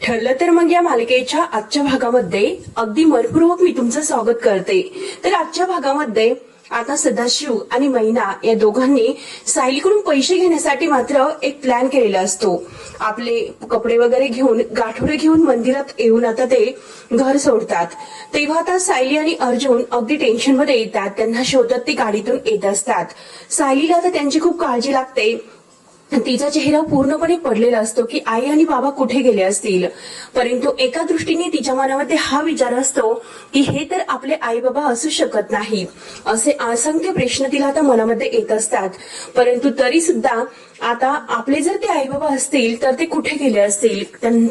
ठरलं तर मग या मालिकेच्या आजच्या भागामध्ये अगदी मनपूर्वक मी तुमचं स्वागत करते। तर आजच्या भागामध्ये आता सदाशिव आणि मैना या दोघांनी सायलीकडून पैसे घेण्यासाठी मात्र एक प्लॅन केलेला असतो। आपले कपडे वगैरे घेऊन गाठोडे घेऊन मंदिरात येऊन आता ते घर सोडतात। तेव्हा आता सायली आणि अर्जुन अगदी टेन्शन मध्ये येतात, त्यांना शोधत ते गाडीतून येत असतात। सायलीला आता त्यांची खूप काळजी लागते। तिचा चेहरा पूर्णपणे पडलेला असतो की आई आणि बाबा कुठे गेले असतील, परंतु एका दृष्टीने तिच्या मनामध्ये हा विचार असतो की हे तर आपले आई बाबा असू शकत नाही। असे असंख्य प्रश्न तिला आता मनामध्ये येत असतात, परंतु तरी सुद्धा आता आपले जर ते आई बाबा असतील तर ते कुठे गेले असतील,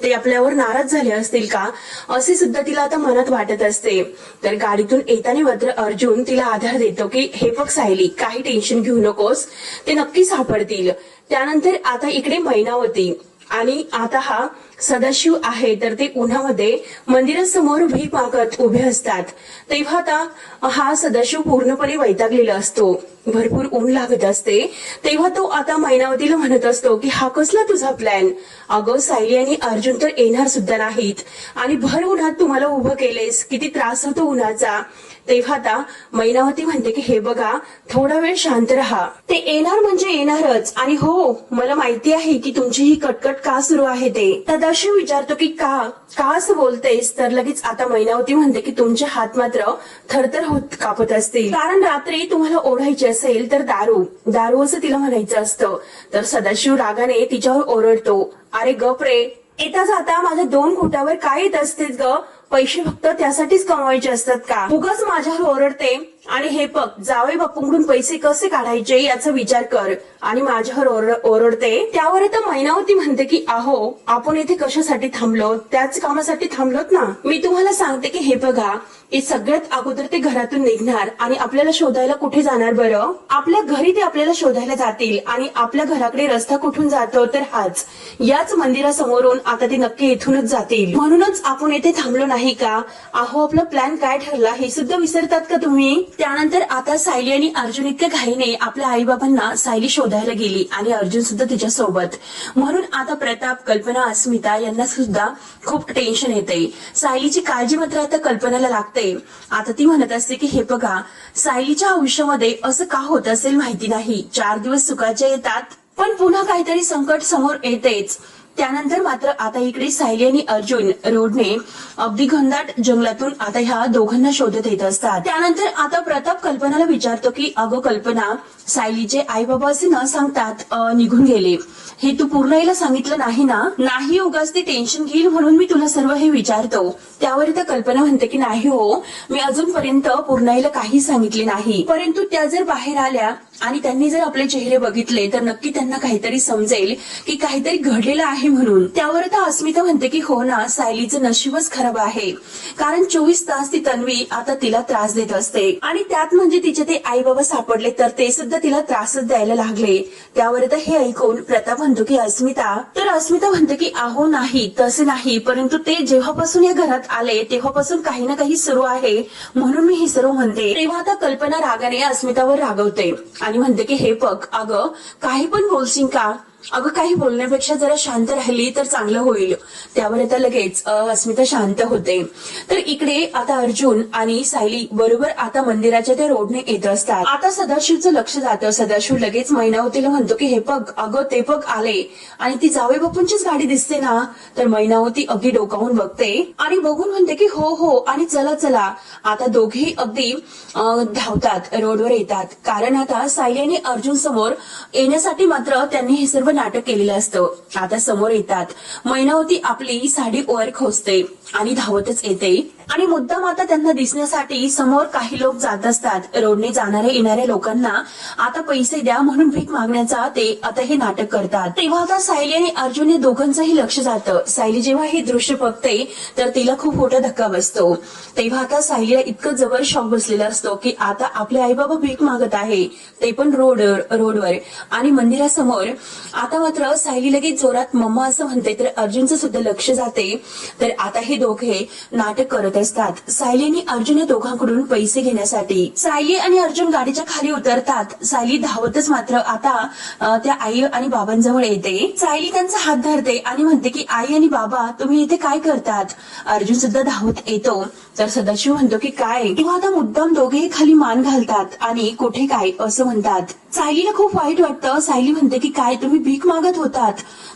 ते आपल्यावर नाराज झाले असतील का, असे सुद्धा तिला आता मनात वाटत असते। तर गाडीतून येताना मात्र अर्जुन तिला आधार देतो की हे बघ सायली, काही टेन्शन घेऊ नकोस, ते नक्की सापडतील। त्यानंतर आता इकडे मैनावती आणि आता हा सदाशिव आहे तर ते उन्हामध्ये मंदिरासमोर भीक मागत उभे असतात। तेव्हा आता हा सदाशिव पूर्णपणे वैतागलेला असतो, भरपूर ऊन लागत असते। तेव्हा तो आता मैनावतीला म्हणत असतो की हा कसला तुझा प्लॅन, अगं सायली आणि अर्जुन तर येणार सुद्धा नाहीत आणि भर उन्हात तुम्हाला उभं केलेस, किती त्रास होतो उन्हाचा। तेव्हा आता मैनावती म्हणते की हे बघा, थोडा वेळ शांत राहा, ते येणार म्हणजे येणारच, आणि हो मला माहिती आहे की तुमची ही कटकट का सुरू आहे ते। सदाशिव विचारतो की का असं बोलतेस, तर लगेच आता मैनावती म्हणते की तुमचे हात मात्र थरथर होत कापत असतील, कारण रात्री तुम्हाला ओढायची असेल तर दारू असं तिला म्हणायचं असतं। तर सदाशिव रागाने तिच्यावर ओरडतो, अरे गप रे, येता जाता माझ्या 2 खोट्यावर काय येत असतेस ग, पैसे फक्त त्यासाठीच कमवायचे असतात का, उगाच माझ्यावर ओरडते आणि हे बघ जावई बापूंकडून पैसे कसे काढायचे याचा विचार कर आणि माझ्यावर ओरडते। त्यावर आता मैनावती म्हणते की अहो आपण इथे कशासाठी थांबलो, त्याच कामासाठी थांबलोत ना। मी तुम्हाला सांगते की हे बघा, हे सगळ्यात अगोदर ते घरातून निघणार आणि आपल्याला शोधायला कुठे जाणार बरं, आपल्या घरी ते आपल्याला शोधायला जातील आणि आपल्या घराकडे रस्ता कुठून जातो तर याच मंदिरासमोरून आता ते नक्की इथूनच जातील, म्हणूनच आपण इथे थांबलो नाही का। अहो आपला प्लॅन काय ठरला हे सुद्धा विसरतात का तुम्ही। त्यानंतर आता सायली आणि अर्जुन इतक्या घाईने आपल्या आई बाबांना सायली शोधायला गेली आणि अर्जुन सुद्धा तिच्या सोबत, म्हणून आता प्रताप, कल्पना, अस्मिता यांना सुद्धा खूप टेन्शन येते। सायलीची काळजी मात्र आता कल्पनाला लागते। आता ती म्हणत असते की हे बघा, सायलीच्या आयुष्यामध्ये असं का होत असेल माहिती नाही, 4 दिवस सुखाचे येतात पण पुन्हा काहीतरी संकट समोर येतेच। त्यानंतर मात्र आता इकडे सायली आणि अर्जुन रोडने अगदी घनदाट जंगलातून आता ह्या दोघांना शोधत येत असतात। त्यानंतर आता प्रताप कल्पनाला विचारतो की अगं कल्पना, सायलीचे आई बाबा असे न सांगतात निघून गेले, हे तू पूर्णाईला सांगितलं नाही ना। नाही, उगाच ते टेन्शन घेईल म्हणून मी तुला सर्व हे विचारतो। त्यावर त्या कल्पना म्हणते की नाही हो, मी अजूनपर्यंत पूर्णाईला काही सांगितले नाही, परंतु त्या जर बाहेर आल्या आणि त्यांनी जर आपले चेहरे बघितले तर नक्की त्यांना काहीतरी समजेल की काहीतरी घडलेलं आहे म्हणून। त्यावर आता अस्मिता म्हणते की हो ना, सायलीचं नशीबच खराब आहे, कारण 24 तास ती तन्वी आता तिला त्रास देत असते आणि त्यात म्हणजे तिचे ते आई बाबा सापडले तर ते सुद्धा तिला त्रासच द्यायला लागले। त्यावर आता हे ऐकून प्रताप म्हणतो की अस्मिता, तर अस्मिता म्हणते की अहो नाही तसे नाही, परंतु ते जेव्हापासून या घरात आले तेव्हापासून काही ना काही सुरू आहे म्हणून मी हे सर्व म्हणते। तेव्हा आता कल्पना रागाने अस्मितावर रागवते आणि म्हणते की हे बघ अगं, काही पण बोलशील का, अगं काही बोलण्यापेक्षा जरा शांत राहिली तर चांगलं होईल। त्यावर आता लगेच अस्मिता शांत होते। तर इकडे आता अर्जुन आणि सायली बरोबर आता मंदिराच्या त्या रोडने येत असतात। आता सदाशिवचं लक्ष जातं, सदाशिव लगेच मैनावतीला म्हणतो की हे बघ अगं, ते बघ आले आणि ती जावई बापूंचीच गाडी दिसते ना। तर मैनावती अगदी डोकावून बघते आणि बघून म्हणते की हो आणि चला चला। आता दोघेही अगदी धावतात, रोडवर येतात, कारण आता सायली आणि अर्जुन समोर येण्यासाठी मात्र त्यांनी हे सर्व नाटक केलेलं असतं। आता समोर येतात, मैनावती आपली साडी वर खोचते आणि धावतच येते आणि मुद्दाम आता त्यांना दिसण्यासाठी समोर काही लोक जात असतात। रोडने जाणाऱ्या येणाऱ्या लोकांना आता पैसे द्या म्हणून भीक मागण्याचा ते आता हे नाटक करतात। तेव्हा आता सायली आणि अर्जुन या दोघांचंही लक्ष जातं। सायली जेव्हा हे दृश्य बघते तर तिला खूप मोठा धक्का बसतो। तेव्हा आता सायलीला इतकं जबर शॉक बसलेला असतो की आता आपले आई बाबा भीक मागत आहे, ते पण रोडवर आणि मंदिरासमोर। आता मात्र सायली लगेच जोरात मम्मा असं म्हणते तर अर्जुनचं सुद्धा लक्ष जाते। तर आता हे दोघे नाटक करत जात असतात सायली आणि अर्जुन या दोघांकडून पैसे घेण्यासाठी. सायली आणि अर्जुन गाडीच्या खाली उतरतात. सायली धावतच मात्र आता त्या आई आणि बाबांजवळ येते. सायली त्यांचा हात धरते आणि म्हणते की आई आणि बाबा तुम्ही इथे काय करतात. अर्जुन सुद्धा धावत येतो. तर सदाशिव म्हणतो की काय, किंवा आता मुद्दाम दोघेही खाली मान घालतात आणि कुठे काय असं म्हणतात. सायलीला खूप वाईट वाटतं. सायली म्हणते की काय तुम्ही भीक मागत होतात.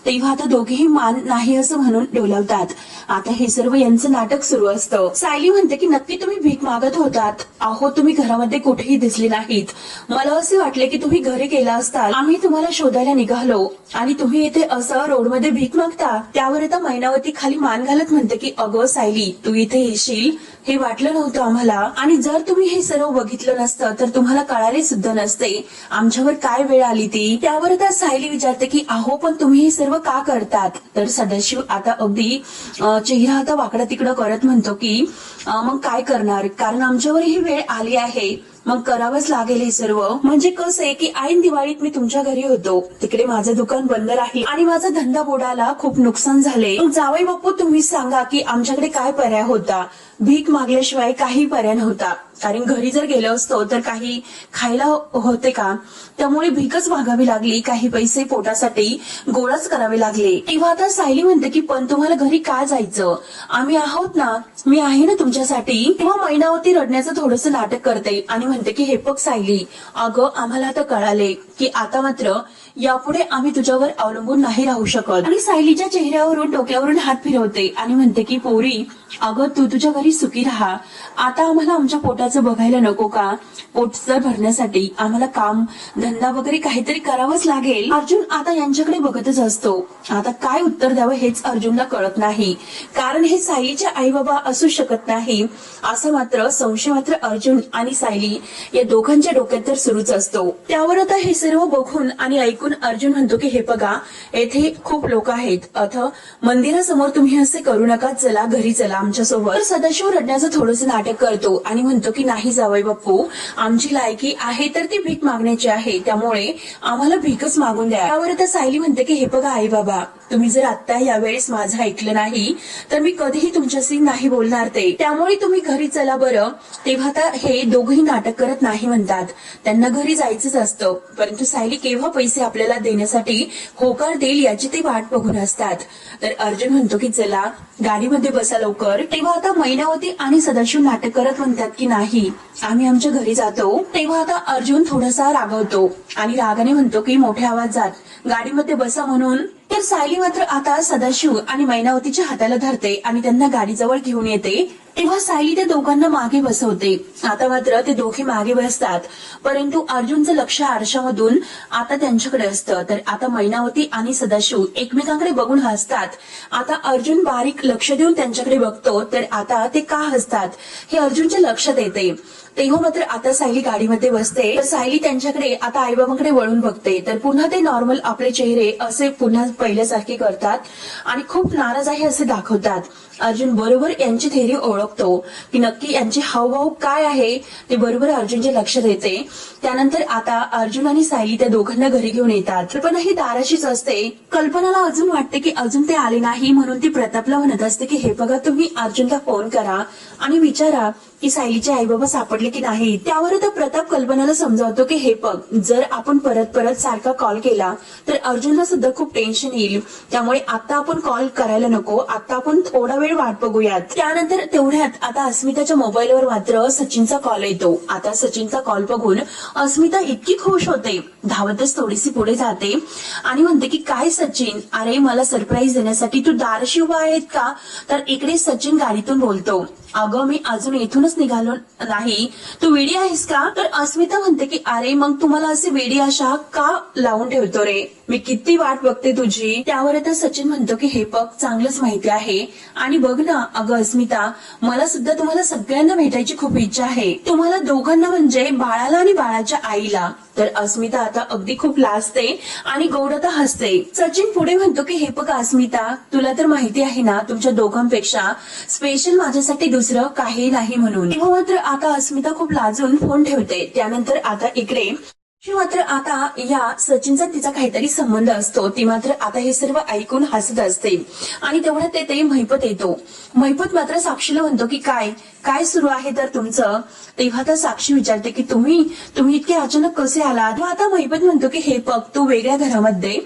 तेव्हा आता दोघेही मान नाही असं म्हणून डोलावतात. आता हे सर्व यांचं नाटक सुरू असतं. सायली म्हणते की नक्की तुम्ही भीक मागत होतात. अहो तुम्ही घरामध्ये कुठेही दिसले नाहीत. मला असे वाटले की तुम्ही घरी गेला असतात. आम्ही तुम्हाला शोधायला निघालो आणि तुम्ही इथे असं रोडमध्ये भीक मागता. त्यावर आता मैनावती खाली मान घालत म्हणते की अगं सायली तू इथे येशील हे वाटलं नव्हतं आम्हाला, आणि जर तुम्ही हे सर्व बघितलं नसतं तर तुम्हाला कळाले सुद्धा नसते आमच्यावर काय वेळ आली ती. त्यावर आता सायली विचारते की अहो पण तुम्ही हे सर्व का करतात. तर सदाशिव आता अगदी चेहरा आता वाकडा तिकडं करत म्हणतो की मग काय करणार, कारण आमच्यावर ही वेळ आली आहे मग करावंच लागेल हे सर्व. म्हणजे कसं आहे की ऐन दिवाळीत मी तुमच्या घरी होतो, तिकडे माझं दुकान बंद राहील आणि माझा धंदा बुडाला, खूप नुकसान झाले. जावई बापू तुम्ही सांगा की आमच्याकडे काय पर्याय होता. भीक मागल्याशिवाय काही पर्याय नव्हता, कारण घरी जर गेलो असतो तर काही खायला होते का. त्यामुळे भीकच मागावी लागली. काही पैसे पोटासाठी गोळाच करावे लागले. तेव्हा आता सायली म्हणते की पण तुम्हाला घरी का जायचं, आम्ही आहोत ना, मी आहे ना तुमच्यासाठी. तेव्हा मैनावती रडण्याचं थोडंसं नाटक करते आणि म्हणते की हे बघ सायली, अगं आम्हाला आता कळाले की आता मात्र यापुढे आम्ही तुझ्यावर अवलंबून नाही राहू शकत. आणि सायलीच्या चेहऱ्यावरून डोक्यावरून हात फिरवते आणि म्हणते की पोरी अगं तू तुझ्या घरी सुखी राहा. आता आम्हाला आमच्या पोटाचं बघायला नको का. पोट जर भरण्यासाठी आम्हाला काम धंदा वगैरे काहीतरी करावंच लागेल. अर्जुन आता यांच्याकडे बघतच असतो. आता काय उत्तर द्यावं हेच अर्जुनला कळत नाही, कारण हे सायलीचे आई बाबा असू शकत नाही असा मात्र संशय मात्र अर्जुन आणि सायली या दोघांच्या डोक्यात तर सुरूच असतो. त्यावर आता हे सर्व बघून आणि ऐकून अर्जुन म्हणतो की हे बघा येथे खूप लोक आहेत, अथवा मंदिरासमोर तुम्ही असे करू नका, चला घरी चला आमच्यासोबत. तर सदाशिव रडण्याचं थोडंसं नाटक करतो आणि म्हणतो की नाही जावई बापू, आमची लायकी आहे तर ती भीक मागण्याची आहे, त्यामुळे आम्हाला भीकच मागून द्या. त्यावर आता सायली म्हणते की हे बघा आई बाबा, तुम्ही जर आता यावेळेस माझं ऐकलं नाही तर मी कधीही तुमच्याशी नाही बोलणार ते, त्यामुळे तुम्ही घरी चला बरं. तेव्हा आता हे दोघंही नाटक करत नाही म्हणतात. त्यांना घरी जायचंच असतं, परंतु सायली केव्हा पैसे आपल्याला देण्यासाठी होकार देईल याची ते वाट बघून असतात. तर अर्जुन म्हणतो की चला गाडीमध्ये बसा लवकर. तेव्हा आता मैनावती आणि सदाशिव नाटक करत म्हणतात की नाही आम्ही आमच्या घरी जातो. तेव्हा आता अर्जुन थोडासा रागवतो आणि रागाने म्हणतो की मोठ्या आवाजात गाडीमध्ये बसा म्हणून. तर सायली मात्र आता सदाशिव आणि मैनावतीच्या हाताला धरते आणि त्यांना गाडीजवळ घेऊन येते. तेव्हा सायली त्या दोघांना मागे बसवते. आता मात्र ते दोघे मागे बसतात, परंतु अर्जुनचं लक्ष आरशामधून आता त्यांच्याकडे असतं. तर आता मैनावती आणि सदाशिव एकमेकांकडे बघून हसतात. आता अर्जुन बारीक लक्ष देऊन त्यांच्याकडे बघतो, तर आता ते का हसतात हे अर्जुनच्या लक्षात येते. तेव्हा मात्र आता सायली गाडीमध्ये बसते. तर सायली त्यांच्याकडे आता आईबाबांकडे वळून बघते, तर पुन्हा ते नॉर्मल आपले चेहरे असे पुन्हा पहिल्यासारखे करतात आणि खूप नाराज आहे असे दाखवतात. अर्जुन बरोबर यांची थेरी ओळखतो की नक्की यांचे हावभाव काय आहे ते बरोबर अर्जुनच्या लक्षात येते. त्यानंतर आता अर्जुन आणि सायली त्या दोघांना घरी घेऊन येतात. कल्पना ही दाराशीच असते. कल्पनाला अजून वाटते की अजून ते आले नाही, म्हणून ती प्रतापला म्हणत असते की हे बघा तुम्ही अर्जुनला फोन करा आणि विचारा की सायलीचे आई बाबा सापडले की नाही. त्यावर आता प्रताप कल्पनाला समजावतो की हे बघ जर आपण परत परत सारखा कॉल केला तर अर्जुनला सुद्धा खूप टेन्शन येईल, त्यामुळे आता आपण कॉल करायला नको, आता आपण थोडा वेळ वाट बघूयात. त्यानंतर तेवढ्यात आता अस्मिताच्या मोबाईलवर मात्र सचिनचा कॉल येतो. आता सचिनचा कॉल बघून अस्मिता इतकी खुश होते, धावतच थोडीशी पुढे जाते आणि म्हणते की काय सचिन, अरे मला सरप्राईज देण्यासाठी तू दाराशी उभा आहेत का. तर इकडे सचिन गाडीतून बोलतो, अगं मी अजून इथूनच निघालो नाही, तू वेडी आहेस का. तर अस्मिता म्हणते की अरे मग तुम्हाला असे वेडी आशा का लावून ठेवतो रे, मी किती वाट बघते तुझी. त्यावर आता सचिन म्हणतो की हे बघ चांगलंच माहिती आहे, आणि बघ ना अगं अस्मिता, मला सुद्धा तुम्हाला सगळ्यांना भेटायची खूप इच्छा आहे, तुम्हाला दोघांना म्हणजे बाळाला आणि बाळाच्या आईला. तर अस्मिता आता अगदी खूप लाजते आणि गोड आता हसते. सचिन पुढे म्हणतो की हे बघ अस्मिता, तुला तर माहिती आहे ना तुमच्या दोघांपेक्षा स्पेशल माझ्यासाठी दुसरं काही नाही म्हणून. तेव्हा मात्र आता अस्मिता खूप लाजून फोन ठेवते. त्यानंतर आता इकडे मात्र आता या सचिनचा तिचा काहीतरी संबंध असतो. ती मात्र आता हे सर्व ऐकून हसत असते आणि तेवढ्यात ते महिपत येतो. महिपत मात्र साक्षीला म्हणतो की काय काय सुरू आहे तर तुमचं. तेव्हा तर साक्षी विचारते की तुम्ही इतके अचानक कसे आलात. तेव्हा आता महिपत म्हणतो की हे बघ, तू वेगळ्या घरामध्ये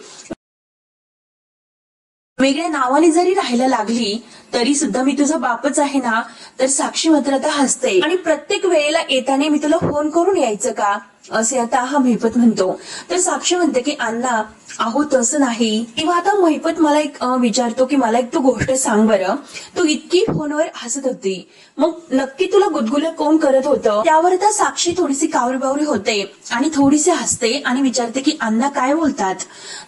वेगळ्या नावाने जरी राहायला लागली तरी सुद्धा मी तुझा बापच आहे ना. तर साक्षी मात्र आता हसते आणि प्रत्येक वेळेला येताना मी तुला फोन करून यायचं का असे आता हा महिपत म्हणतो. तर साक्षी म्हणते की अण्णा अहो तसं नाही. तेव्हा आता महिपत मला एक विचारतो की मला एक तू गोष्ट सांग बरं, तू इतकी फोनवर हसत होती मग नक्की तुला गुदगुल्या कोण करत होतं. त्यावर आता साक्षी थोडीशी कावरीबावरी होते आणि थोडीशी हसते आणि विचारते की अण्णा काय बोलतात.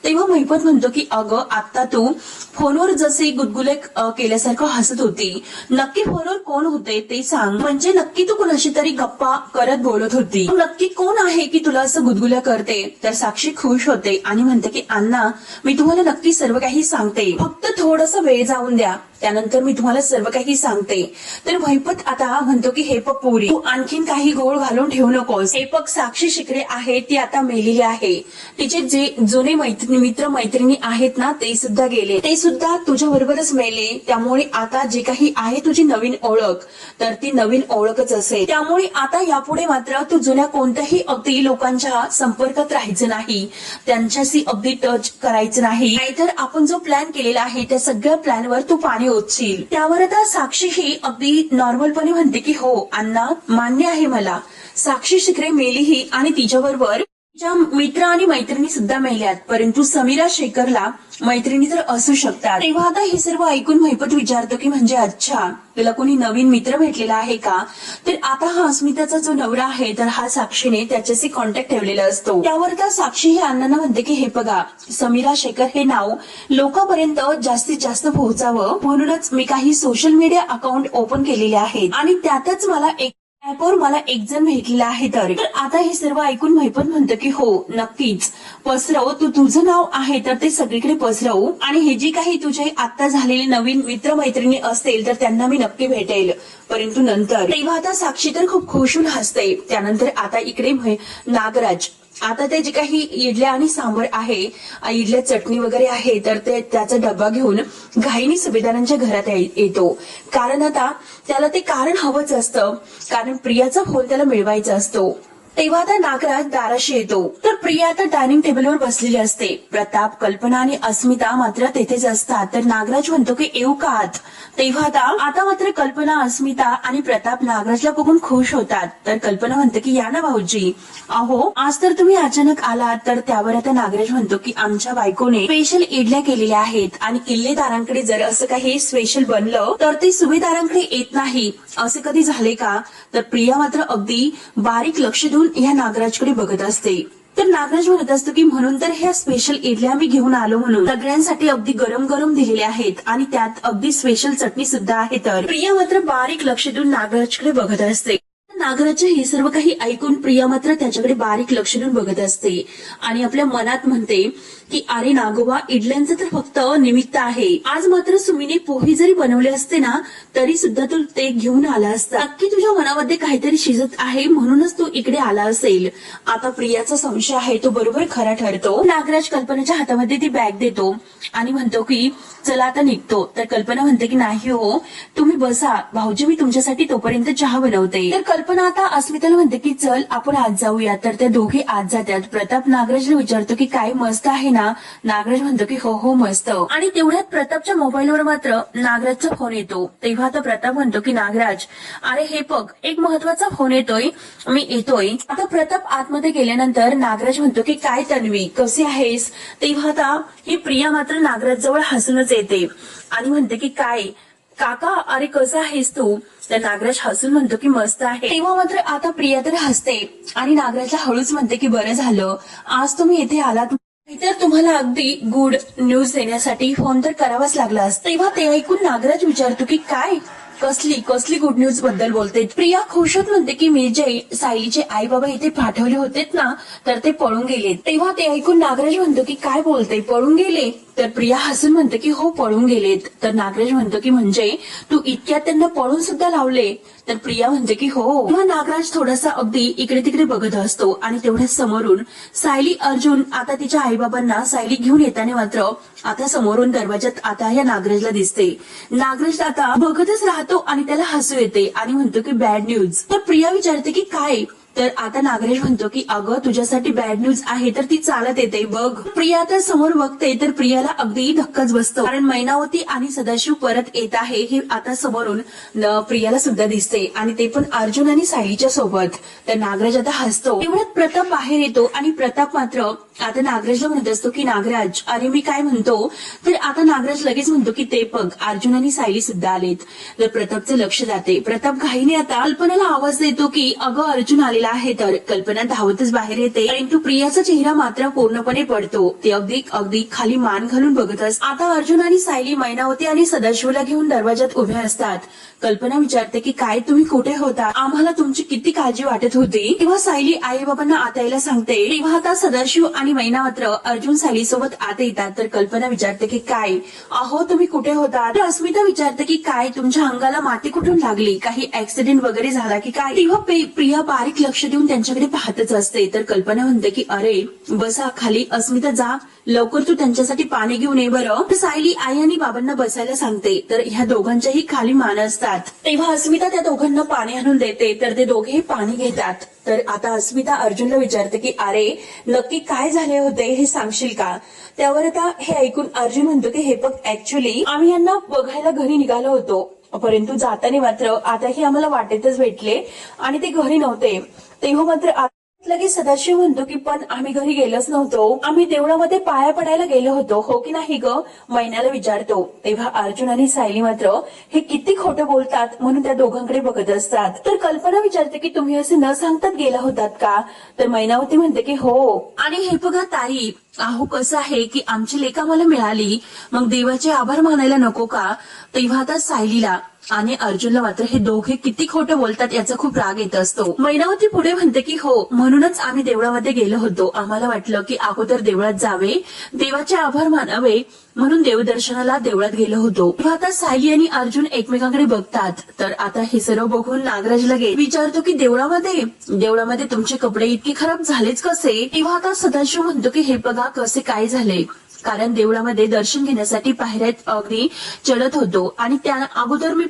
तेव्हा महिपत म्हणतो की अगं आता तू फोनवर जसे गुदगुले केल्यासारखं हसत होती, नक्की फोनवर कोण होते ते सांग. म्हणजे नक्की तू कुणाशी तरी गप्पा करत बोलत होती, नक्की कोण आहे की तुला असं गुदगुल्या करते. तर साक्षी खुश होते आणि म्हणते की अण्णा मी तुम्हाला नक्की सर्व काही सांगते, फक्त थोडंसं वेळ जाऊन द्या, त्यानंतर मी तुम्हाला सर्व काही सांगते. तर महिपत आता म्हणतो की हे पग पोरी, तू आणखीन काही गोळ घालून ठेवू नकोस. हे पग साक्षी शिकरे आहे ती आता मेलेली आहे. तिचे जे जुने मित्र मैत्रिणी आहेत ना ते सुद्धा गेले, ते सुद्धा तुझ्या बरोबरच मेले. त्यामुळे आता जे काही आहे तुझी नवीन ओळख तर ती नवीन ओळखच असेल. त्यामुळे आता यापुढे मात्र तू जुन्या कोणत्याही अगदी लोकांच्या संपर्कात राहायचं नाही, त्यांच्याशी अगदी टच करायचं नाही. नाहीतर आपण जो प्लॅन केलेला आहे त्या सगळ्या प्लॅनवर तू पाणी ओतशील. त्यावर आता साक्षी ही अगदी नॉर्मलपणे म्हणते की हो अण्णा मान्य आहे मला, साक्षी शिकरे मेलीही आणि तिच्याबरोबर तिच्या मित्र आणि मैत्रिणी सुद्धा मेल्यात, परंतु समीरा शेखरला मैत्रिणी तर असू शकतात. तेव्हा आता हे सर्व ऐकून महिपत विचारतो की म्हणजे अच्छा तुला कोणी नवीन मित्र भेटलेला आहे का. तर आता हा अस्मिताचा जो नवरा आहे तर हा साक्षीने त्याच्याशी कॉन्टॅक्ट ठेवलेला असतो. त्यावर तर साक्षी ही अण्णांना म्हणते की हे बघा समीरा शेखर हे नाव लोकांपर्यंत जास्तीत जास्त पोहोचावं म्हणूनच मी काही सोशल मीडिया अकाउंट ओपन केलेले आहेत आणि त्यातच मला एक जण भेटलेला आहे. तर आता हे सर्व ऐकून महिपत म्हणतं की हो नक्कीच पसरव, तू तुझं नाव आहे तर ते सगळीकडे पसरव आणि हे जे काही तुझे आता झालेले नवीन मित्रमैत्रिणी असतील तर त्यांना मी नक्की भेटेल, परंतु नंतर. तेव्हा आता साक्षी तर खूप खुश होऊन हसते. त्यानंतर आता इकडे नागराज आता ते जे काही इडल्या आणि सांबर आहे, इडल्या चटणी वगैरे आहे तर ते त्याचा डब्बा घेऊन घाईने सुभेदारांच्या घरात येतो. कारण आता त्याला ते कारण हवंच असतं, कारण प्रियाचा फोन त्याला मिळवायचा असतो. तेव्हा आता नागराज दाराशी येतो तर प्रिया आता डायनिंग टेबलवर बसलेली असते. प्रताप, कल्पना आणि अस्मिता मात्र तेथेच असतात. तर नागराज म्हणतो की येऊ का आत. तेव्हा आता मात्र कल्पना, अस्मिता आणि प्रताप नागराजला बघून खुश होतात. तर कल्पना म्हणते की या ना भाऊजी, अहो आज तर तुम्ही अचानक आलात. तर त्यावर आता नागराज म्हणतो की आमच्या बायकोने स्पेशल इडल्या केलेल्या आहेत आणि किल्लेदारांकडे जर असं काही स्पेशल बनलं तर ते सुभेदारांकडे येत नाही, असे कधी झाले का. तर प्रिया मात्र अगदी बारीक लक्ष देऊन ह्या नागराजकडे बघत असते. तर नागराज म्हणत असतो की म्हणून तर ह्या स्पेशल इडल्या मी घेऊन आलो, म्हणून सगळ्यांसाठी अगदी गरम गरम दिलेल्या आहेत आणि त्यात अगदी स्पेशल चटणी सुद्धा आहे. तर प्रिया मात्र बारीक लक्ष देऊन नागराजकडे बघत असते. नागराजचे हे सर्व काही ऐकून प्रिया मात्र त्याच्याकडे बारीक लक्ष देऊन बघत असते आणि आपल्या मनात म्हणते की अरे नागोबा, इडल्यांचं तर फक्त निमित्त आहे. आज मात्र सुमीने पोहे जरी बनवले असते ना तरी सुद्धा तू ते घेऊन आला असता. नक्की तुझ्या मनामध्ये काहीतरी शिजत आहे म्हणूनच तू इकडे आला असेल. आता प्रियाचा संशय आहे तो बरोबर खरा ठरतो. नागराज कल्पनाच्या हातामध्ये ती बॅग देतो आणि म्हणतो की चला आता निघतो. तर कल्पना म्हणते की नाही हो, तुम्ही बसा भाऊजी, मी तुमच्यासाठी तोपर्यंत चहा बनवते. तर कल्पना आता अस्मिताला म्हणते की चल आपण आज जाऊया. तर त्या दोघे आज जातात. प्रताप नागराजला विचारतो की काय मस्त आहे ना. नागराज म्हणतो की हो हो मस्त. आणि तेवढ्यात प्रतापच्या मोबाईलवर मात्र नागराजचा फोन येतो. तेव्हा आता प्रताप म्हणतो की नागराज अरे हे बघ एक महत्वाचा फोन येतोय, मी येतोय. आता प्रताप आतमध्ये गेल्यानंतर नागराज म्हणतो की काय तन्वी कशी आहेस. तेव्हा आता ही प्रिया मात्र नागराज जवळ हसूनच येते आणि म्हणते की काय काका अरे कसं आहेस तू. तर नागराज हसून म्हणतो की मस्त आहे. तेव्हा मात्र आता प्रिया तर हसते आणि नागराजला हळूच म्हणते की बरं झालं आज तुम्ही इथे आलात, तर तुम्हाला अगदी गुड न्यूज देण्यासाठी फोन तर करावाच लागला असता. तेव्हा ते ऐकून नागराज विचारतो की काय कसली गुड न्यूज बद्दल बोलते. प्रिया खुश होत म्हणते की मी जे सायलीचे आई बाबा इथे पाठवले होते ना तर ते पळून गेले. तेव्हा ते ऐकून नागराज म्हणतो की काय बोलते, पळून गेले. तर प्रिया हसून म्हणते की हो पळून गेलेत. तर नागराज म्हणतो की म्हणजे तू इतक्यात त्यांना पळून सुद्धा लावले. तर प्रिया म्हणते की हो. तेव्हा नागराज थोडासा अगदी इकडे तिकडे बघत असतो आणि तेवढ्या समोरून सायली अर्जुन आता तिच्या आईबाबांना सायली घेऊन येताना मात्र आता समोरून दरवाजात आता या नागराजला दिसते. नागराज आता बघतच राहतो आणि त्याला हसू येते आणि म्हणतो की बॅड न्यूज. तर प्रिया विचारते की काय. तर आता नागराज म्हणतो की अगं तुझ्यासाठी बॅड न्यूज आहे तर ती चालत येते बघ. प्रिया तर समोर बघते तर प्रियाला अगदी धक्काच बसतो कारण मैनावती आणि सदाशिव परत येत आहे हे आता समोरून प्रियाला सुद्धा दिसते आणि ते पण अर्जुन आणि सायलीच्या सोबत. तर नागराज आता हसतो. तेवढ्यात प्रताप बाहेर येतो आणि प्रताप मात्र आता नागराजला म्हणत असतो की नागराज अरे मी काय म्हणतो. तर आता नागराज लगेच म्हणतो की ते बघ अर्जुन आणि सायली सुद्धा आलेत. तर प्रतापचं लक्ष जाते. प्रताप घाईने आता कल्पनाला आवाज देतो की अगं अर्जुन आलेला आहे. तर कल्पना धावतच बाहेर येते परंतु प्रियाचा चेहरा मात्र पूर्णपणे पडतो. ते अगदी अगदी खाली मान घालून बघत असतात. आता अर्जुन आणि सायली मैनावती आणि सदाशिवला घेऊन दरवाजात उभे असतात. कल्पना विचारते की काय तुम्ही कुठे होता आम्हाला तुमची किती काळजी वाटत होती. तेव्हा सायली आई बाबांना आत यायला सांगते. तेव्हा आता सदाशिव आणि मैना मात्र अर्जुन सायली सोबत आत येतात. तर कल्पना विचारते की काय अहो तुम्ही कुठे होता. तर अस्मिता विचारते की काय तुमच्या अंगाला माती कुठून लागली काही ऍक्सिडेंट वगैरे झाला की काय. तेव्हा प्रिया बारीक लक्ष देऊन त्यांच्याकडे पाहतच असते. तर कल्पना म्हणते की अरे बसा खाली. अस्मिता जा लवकर तू त्यांच्यासाठी पाणी घेऊन ये बरं. तर सायली आई आणि बाबांना बसायला सांगते. तर ह्या दोघांच्याही खाली मान असतात. तेव्हा अस्मिता त्या दोघांना पाणी आणून देते. तर ते दोघेही पाणी घेतात. तर आता अस्मिता अर्जुनला विचारते की अरे नक्की काय झाले होते हे सांगशील का. त्यावर आता हे ऐकून अर्जुन म्हणतो की हे बघ ऍक्च्युली आम्ही यांना बघायला घरी निघालो होतो परंतु जाताना मात्र आता हे आम्हाला वाटेतच भेटले आणि ते घरी नव्हते. तेव्हा मात्र लगेच सदाशिव म्हणतो की पण आम्ही घरी गेलोच नव्हतो आम्ही देवळामध्ये पाया पडायला गेलो होतो हो की नाही ग मैनाला विचारतो. तेव्हा अर्जुन आणि सायली मात्र हे किती खोटं बोलतात म्हणून त्या दोघांकडे बघत असतात. तर कल्पना विचारते की तुम्ही असे न सांगताच गेला होतात का. तर मैनावती म्हणते की हो. आणि हे बघा ताई अहो कसं आहे की आमची लेक आम्हाला मिळाली मग देवाचे आभार मानायला नको का. तेव्हा आता सायलीला आणि अर्जुनला मात्र हे दोघे किती खोटं बोलतात याचा खूप राग येत असतो. मैनावती पुढे म्हणते की हो म्हणूनच आम्ही देवळामध्ये गेलो होतो. आम्हाला वाटलं की अगोदर देवळात जावे देवाचे आभार मानावे म्हणून देवदर्शनाला देवळात गेलो होतो. तेव्हा आता सायली आणि अर्जुन एकमेकांकडे बघतात. तर आता हे सर्व बघून नागराज लगेच विचारतो की देवळामध्ये तुमचे कपडे इतके खराब झालेच कसे. तेव्हा आता सदाशिव म्हणतो की हे बघा कसे काय झाले कारण देवळामध्ये दर्शन घेण्यासाठी पायऱ्यात अगदी चढत होतो आणि त्या अगोदर मी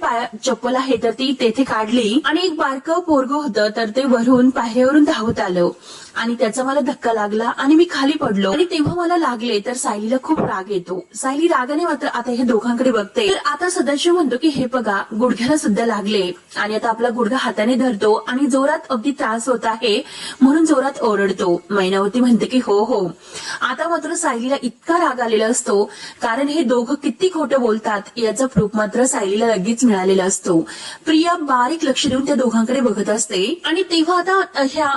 चप्पल आहे तर ती तेथे काढली आणि एक बारकं पोरगं होतं तर ते वरून पायऱ्यावरून धावत आलं आणि त्याचा मला धक्का लागला आणि मी खाली पडलो आणि तेव्हा मला लागले. तर सायलीला खूप राग येतो. सायली रागाने मात्र आता हे दोघांकडे बघते. तर आता सदाशिव म्हणतो की हे बघा गुडघ्याला सुद्धा लागले आणि आता आपला गुडघा हाताने धरतो आणि जोरात अगदी त्रास होत आहे म्हणून जोरात ओरडतो. मैनावती म्हणते की हो हो. आता मात्र सायलीला इतका राग आलेला असतो कारण हे दोघं किती खोटं बोलतात याचा प्रूफ मात्र सायलीला लगेच मिळालेला असतो. प्रिया बारीक लक्ष देऊन त्या दोघांकडे बघत असते आणि तेव्हा आता ह्या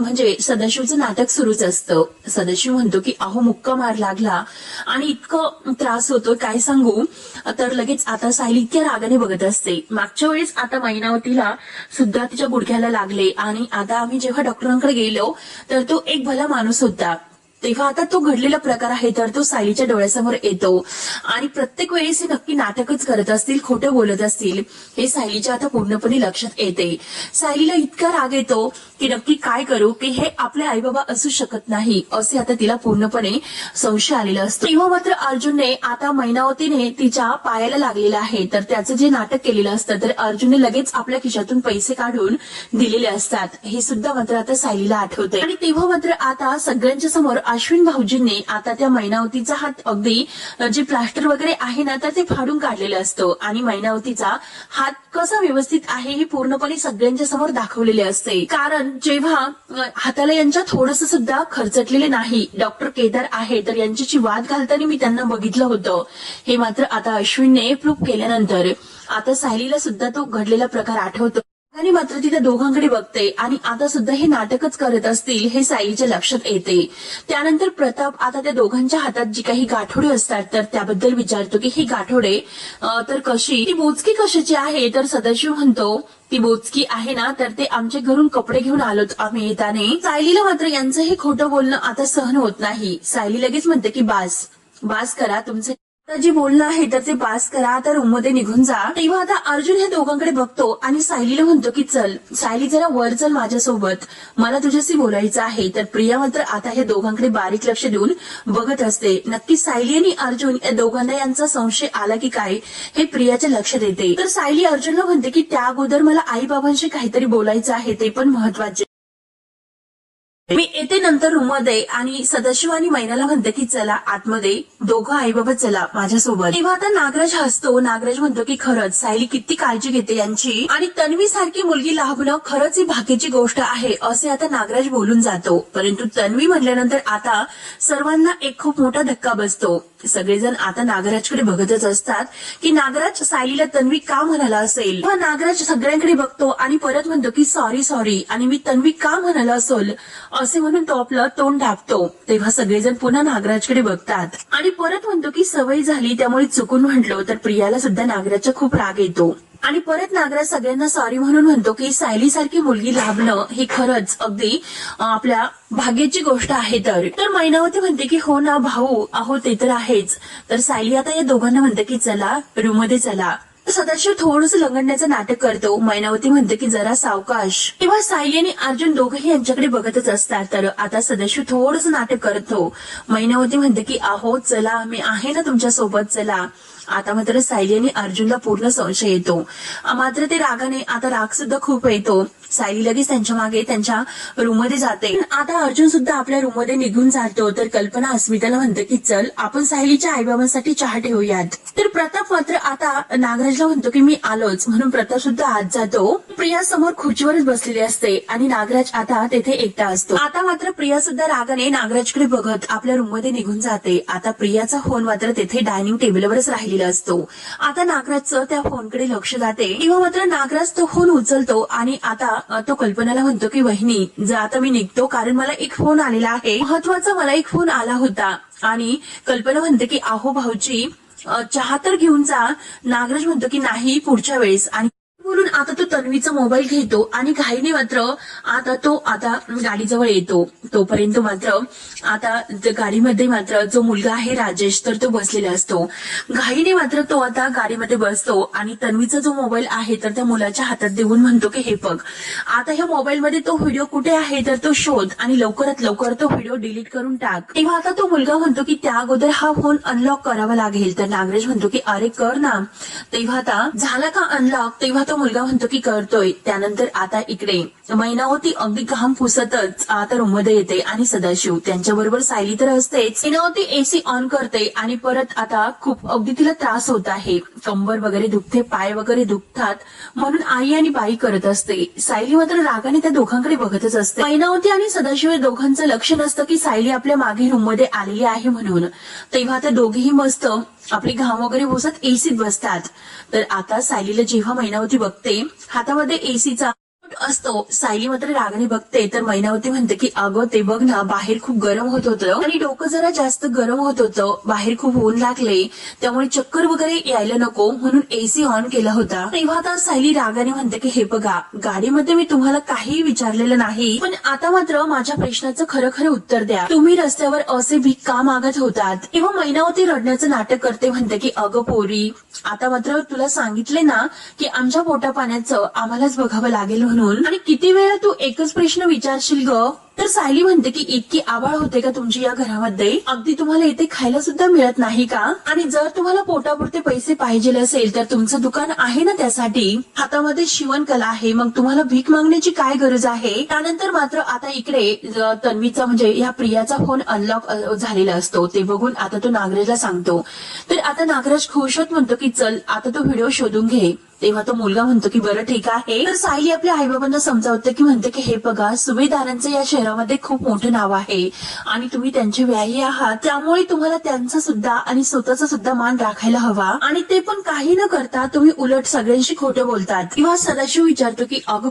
म्हणजे सदाशिवचं नाटक सुरूच असतं. सदाशिव म्हणतो की अहो मुक्का मार लागला आणि इतकं त्रास होतो काय सांगू. तर लगेच आता सायली इतक्या रागाने बघत असते. मागच्या वेळेस आता मैनावतीला सुद्धा तिच्या गुडघ्याला लागले आणि आता आम्ही जेव्हा डॉक्टरांकडे गेलो तर तो एक भला माणूस होता. तेव्हा आता तो घडलेला प्रकार आहे तर तो सायलीच्या डोळ्यासमोर येतो आणि प्रत्येक वेळेस हे नक्की नाटकच करत असतील खोटं बोलत असतील हे सायलीच्या आता पूर्णपणे लक्षात येते. सायलीला इतका राग येतो की नक्की काय करू की हे आपले आई बाबा असू शकत नाही असे आता तिला पूर्णपणे संशय आलेला असतो. तेव्हा मात्र अर्जुनने आता मैनावतीने तिच्या पायाला लागलेला आहे तर त्याचं जे नाटक केलेलं असतं तर अर्जुनने लगेच आपल्या खिशातून पैसे काढून दिलेले असतात हे सुद्धा मात्र आता सायलीला आठवते. आणि तेव्हा मात्र आता सगळ्यांच्या समोर अश्विन भाऊजींनी आता त्या मैनावतीचा हात अगदी जे प्लास्टर वगैरे आहे ना तर ते फाडून काढलेलं असतं आणि मैनावतीचा हात कसा व्यवस्थित आहे हे पूर्णपणे सगळ्यांच्या समोर दाखवलेले असते. कारण जेव्हा हाताला यांच्या थोडस सुद्धा खरचटलेले नाही डॉक्टर केदार आहे तर यांच्याशी वाद घालताना मी त्यांना बघितलं होतं हे मात्र आता अश्विनने प्रूफ केल्यानंतर आता सायलीला सुद्धा तो घडलेला प्रकार आठवतो आणि मात्र ती त्या दोघांकडे बघते आणि आता सुद्धा हे नाटकच करत असतील हे सायलीच्या लक्षात येते. त्यानंतर प्रताप आता त्या दोघांच्या हातात जी काही गाठोडे असतात तर त्याबद्दल विचारतो की ही गाठोडे तर कशी ती बोचकी कशाची आहे. तर सदाशिव म्हणतो ती बोचकी आहे ना तर ते आमच्या घरून कपडे घेऊन आलोत आम्ही येताने. सायलीला मात्र यांचं हे खोटं बोलणं आता सहन होत नाही. सायली लगेच म्हणते की बास बास करा तुमचे जी बोलणं आहे तर ते बास करा, आता रूम मध्ये निघून जा. तेव्हा आता अर्जुन ह्या दोघांकडे बघतो आणि सायलीला म्हणतो की चल सायली जरा वर चल माझ्यासोबत, मला तुझ्याशी बोलायचं आहे. तर प्रिया मात्र आता हे दोघांकडे बारीक लक्ष देऊन बघत असते. नक्की सायली आणि अर्जुन या दोघांना यांचा संशय आला की काय हे प्रियाच्या लक्षात येते. तर सायली अर्जुनला म्हणते की त्या अगोदर मला आई बाबांशी काहीतरी बोलायचं आहे, ते पण महत्वाचे. मी येते नंतर रूम मध्ये. आणि सदाशिव आणि मैनाला म्हणते की चला आतमध्ये दोघं आई बाबा चला माझ्यासोबत. तेव्हा आता नागराज हसतो. नागराज म्हणतो की खरंच सायली किती काळजी घेते यांची, आणि तन्वी सारखी मुलगी लाभणं खरंच ही भाग्याची गोष्ट आहे असे आता नागराज बोलून जातो. परंतु तन्वी म्हटल्यानंतर आता सर्वांना एक खूप मोठा धक्का बसतो. सगळेजण आता नागराजकडे बघतच असतात की नागराज सायलीला तन्वी का म्हणाला असेल. तेव्हा नागराज सगळ्यांकडे बघतो आणि परत म्हणतो की सॉरी आणि मी तन्वी का म्हणाला असेल असे म्हणून तो आपलं तोंड ढाकतो. तेव्हा सगळेजण पुन्हा नागराजकडे बघतात आणि परत म्हणतो की सवय झाली त्यामुळे चुकून म्हटलो. तर प्रियाला सुद्धा नागराजचा खूप राग येतो आणि परत नागराज सगळ्यांना सॉरी म्हणून म्हणतो की सायली सारखी मुलगी लाभणं ही खरंच अगदी आपल्या भाग्याची गोष्ट आहे. तर मैनावती म्हणते की हो ना भाऊ, अहो ते तर आहेच. तर सायली आता या दोघांना म्हणते की चला रूम मध्ये चला. सदाशिव थोडंस लंगडण्याचं नाटक करतो. मैनावती म्हणते की जरा सावकाश. तेव्हा सायली आणि अर्जुन दोघंही यांच्याकडे बघतच असतात. तर आता सदाशिव थोडंसं नाटक करतो. मैनावती म्हणते की अहो चला मी आहे ना तुमच्या सोबत चला. आता मात्र सायली आणि अर्जुनला पूर्ण संशय येतो. मात्र ते रागाने आता राग सुद्धा खूप येतो. सायली लगेच त्यांच्या मागे त्यांच्या रूममध्ये जाते. आता अर्जुन सुद्धा आपल्या रूममध्ये निघून जातो. तर कल्पना अस्मिताला म्हणते की चल आपण सायलीच्या आईबाबांसाठी चहा ठेवूयात. तर प्रताप मात्र आता नागराजला म्हणतो की मी आलोच, म्हणून प्रताप सुद्धा आत जातो. प्रिया समोर खुर्चीवरच बसलेली असते आणि नागराज आता तेथे एकटा असतो. आता मात्र प्रिया सुद्धा रागाने नागराजकडे बघत आपल्या रूममध्ये निघून जाते. आता प्रियाचा फोन मात्र तेथे डायनिंग टेबलवरच राहिलेला असतो. आता नागराजचं त्या फोनकडे लक्ष जाते. तेव्हा मात्र नागराज तो फोन उचलतो आणि आता तो कल्पनाला म्हणतो की वहिनी जा आता मी निघतो, कारण मला एक फोन आलेला आहे महत्वाचा, मला एक फोन आला होता. आणि कल्पना म्हणते की अहो भाऊजी चहा तर घेऊन जा. नागराज म्हणतो की नाही पुढच्या वेळेस. आणि बोलून आता तो तन्वीचा मोबाईल घेतो आणि घाईने मात्र आता गाडीजवळ येतो. तोपर्यंत मात्र आता गाडीमध्ये मात्र जो मुलगा आहे राजेश तर तो बसलेला असतो. घाईने मात्र तो आता गाडीमध्ये बसतो आणि तन्वीचा जो मोबाईल आहे तर त्या मुलाच्या हातात देऊन म्हणतो की हे बघ आता ह्या मोबाईलमध्ये तो व्हिडिओ कुठे आहे तर तो शोध आणि लवकरात लवकर तो व्हिडिओ डिलीट करून टाक. तेव्हा आता तो मुलगा म्हणतो की त्या अगोदर हा फोन अनलॉक करावा लागेल. तर नागराज म्हणतो की अरे कर ना. तेव्हा आता झाला का अनलॉक. तेव्हा तो मुलगा म्हणतो की करतोय. त्यानंतर आता इकडे मैनावती अगदी घाम पुसतच आता रूममध्ये येते आणि सदाशिव त्यांच्याबरोबर सायली तर असतेच. मैनावती एसी ऑन करते आणि परत आता खूप अगदी तिला त्रास होत आहे, कंबर वगैरे दुखते, पाय वगैरे दुखतात, म्हणून आई आणि बाई करत असते. सायली मात्र रागाने त्या दोघांकडे बघतच असते. मैनावती आणि सदाशिव या दोघांचं लक्ष नसतं की सायली आपल्या मागे रूममध्ये आलेली आहे म्हणून. तेव्हा त्या दोघेही मस्त आपली घाम वगैरे पुसत एसीत बसतात. तर आता सायलीला जेव्हा मैनावती बघते हातामध्ये एसीचा असतो, सायली मात्र रागाने बघते. तर मैनावती म्हणते की अगं ते बघ ना बाहेर खूप गरम होत होतं आणि डोकं जरा जास्त गरम होत होतं, बाहेर खूप ऊन लागले त्यामुळे चक्कर वगैरे यायला नको म्हणून एसी ऑन केला होता. तेव्हा आता सायली रागाने म्हणते की हे बघा गाडीमध्ये मी तुम्हाला काही विचारलेलं नाही, पण आता मात्र माझ्या प्रश्नाचं खरं खरं उत्तर द्या. तुम्ही रस्त्यावर असे भीक का मागत होतात. तेव्हा मैनावती रडण्याचं नाटक करते. म्हणते की अगं पोरी आता मात्र तुला सांगितले ना की आमच्या पोटा पाण्याचं आम्हालाच बघावं लागेल म्हणून, आणि किती वेळा तू एकच प्रश्न विचारशील ग. तर सायली म्हणते की इतकी आवाळ होते का तुमची या घरामध्ये, अगदी तुम्हाला इथे खायला सुद्धा मिळत नाही का. आणि जर तुम्हाला पोटापुरते पैसे पाहिजे असेल तर तुमचं दुकान आहे ना त्यासाठी, हातामध्ये शिवणकला आहे, मग तुम्हाला भीक मागण्याची काय गरज आहे. त्यानंतर मात्र आता इकडे तन्वीचा म्हणजे या प्रियाचा फोन अनलॉक झालेला असतो. ते बघून आता तो नागराजला सांगतो. तर आता नागराज खुश होत म्हणतो की चल आता तो व्हिडिओ शोधून घे. तेव्हा तो मुलगा म्हणतो की बरं ठीक आहे. तर सायली आपल्या आईबाबांना समजावते की म्हणते की हे बघा सुभेदारांचं या शहरामध्ये खूप मोठं नाव आहे आणि तुम्ही त्यांचे व्याही आहात, त्यामुळे तुम्हाला त्यांचा सुद्धा आणि स्वतःचा सुद्धा मान राखायला हवा. आणि ते पण काही न करता तुम्ही उलट सगळ्यांशी खोटं बोलतात. तेव्हा सदाशिव विचारतो की अगं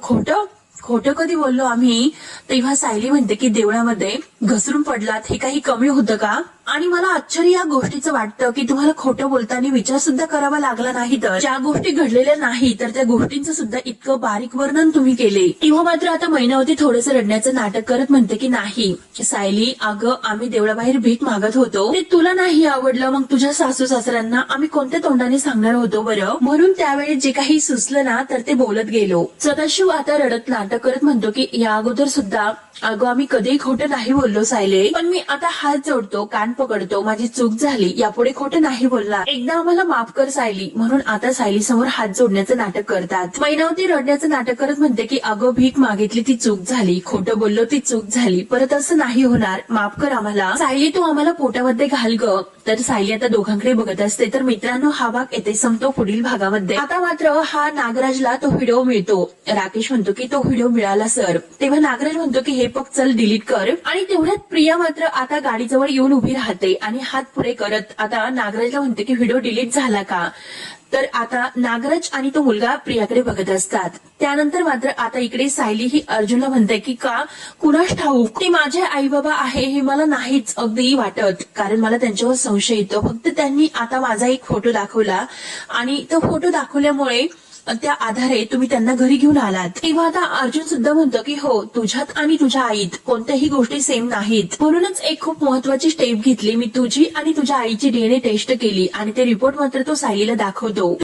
खोटं कधी बोललो आम्ही. तेव्हा सायली म्हणते की देवळामध्ये घसरून पडलात हे काही कमी होतं का. आणि मला आश्चर्य या गोष्टीचं वाटतं की तुम्हाला खोटं बोलताना विचार सुद्धा करावा लागला नाही, तर ज्या गोष्टी घडलेल्या नाही तर त्या गोष्टींचं सुद्धा इतकं बारीक वर्णन तुम्ही केले. तेव्हा मात्र आता मैनावती थोडंसं रडण्याचं नाटक करत म्हणते की नाही सायली, अगं आम्ही देवळाबाहेर भीक मागत होतो, ते तुला नाही आवडलं, मग तुझ्या सासू सासऱ्यांना आम्ही कोणत्या तोंडाने सांगणार होतो बरं, म्हणून त्यावेळी जे काही सुचलं ना तर ते बोलत गेलो. सदाशिव आता रडत नाटक करत म्हणतो की या अगोदर सुद्धा अगं आम्ही कधीही खोटं नाही बोललो सायले, पण मी आता हात जोडतो, कान पकडतो, माझी चूक झाली, यापुढे खोटं नाही बोलणार, एकदा आम्हाला माफ कर सायली. म्हणून आता सायली समोर हात जोडण्याचं नाटक करतात. मैनावती रडण्याचं नाटक करत म्हणते की अगं भीक मागितली ती चूक झाली, खोटं बोललो ती चूक झाली, परत असं नाही होणार, माफ कर आम्हाला सायली, तू आम्हाला पोटामध्ये घाल ग. तर सायली आता दोघांकडे बघत असते. तर मित्रांनो हा भाग येथे संपतो. पुढील भागामध्ये आता मात्र हा नागराजला तो व्हिडिओ मिळतो. राकेश म्हणतो की तो व्हिडिओ मिळाला सर. तेव्हा नागराज म्हणतो की हे पग चल डिलीट कर. आणि तेवढ्यात प्रिया मात्र आता गाडीजवळ येऊन उभी राहते आणि हात पुढे करत आता नागराजला म्हणते की व्हिडिओ डिलीट झाला का. तर आता नागराज आणि तो मुलगा प्रियाकडे बघत असतात. त्यानंतर मात्र आता इकडे सायली ही अर्जुनला म्हणते की का कुणास ठाऊक ते माझे आई बाबा आहे हे मला नाहीच अगदी वाटत, कारण मला त्यांच्यावर संशय येतो. फक्त त्यांनी आता माझा एक फोटो दाखवला आणि तो फोटो दाखवल्यामुळे त्या आधारे तुम्ही त्यांना घरी घेऊन आलात. तेव्हा आता अर्जुन सुद्धा म्हणतो की हो तुझ्यात आणि तुझ्या आईत कोणत्याही गोष्टी सेम नाहीत, म्हणूनच एक खूप महत्वाची स्टेप घेतली. मी तुझी आणि तुझ्या आईची DNA टेस्ट केली आणि ते रिपोर्ट मात्र तो सायलीला दाखवतो.